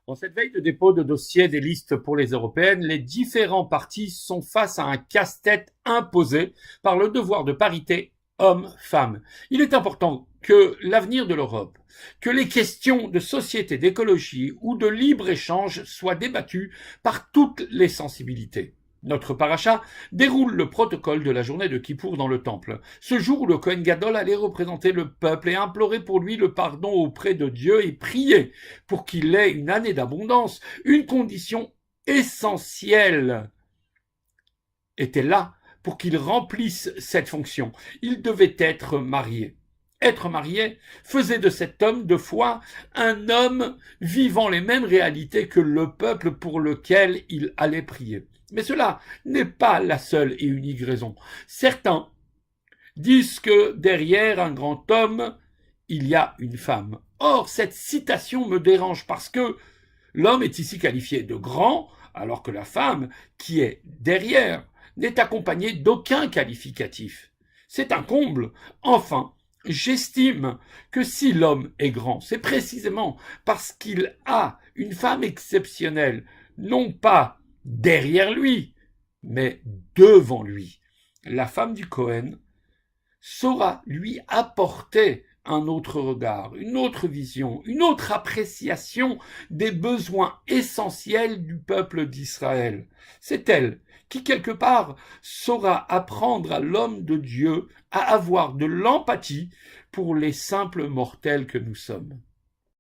En cette veille de dépôt de dossier des listes pour les européennes, les différents partis sont face à un casse-tête imposé par le devoir de parité hommes-femmes. Il est important que l'avenir de l'Europe, que les questions de société, d'écologie ou de libre-échange soient débattues par toutes les sensibilités. Notre paracha déroule le protocole de la journée de Kippour dans le temple, ce jour où le Kohen Gadol allait représenter le peuple et implorer pour lui le pardon auprès de Dieu et prier pour qu'il ait une année d'abondance. Une condition essentielle était là pour qu'il remplisse cette fonction. Il devait être marié. Être marié faisait de cet homme de foi un homme vivant les mêmes réalités que le peuple pour lequel il allait prier. Mais cela n'est pas la seule et unique raison. Certains disent que derrière un grand homme, il y a une femme. Or, cette citation me dérange parce que l'homme est ici qualifié de grand, alors que la femme, qui est derrière, n'est accompagnée d'aucun qualificatif. C'est un comble. Enfin, j'estime que si l'homme est grand, c'est précisément parce qu'il a une femme exceptionnelle, non pas derrière lui, mais devant lui. La femme du Cohen saura lui apporter un autre regard, une autre vision, une autre appréciation des besoins essentiels du peuple d'Israël. C'est elle qui, quelque part, saura apprendre à l'homme de Dieu à avoir de l'empathie pour les simples mortels que nous sommes.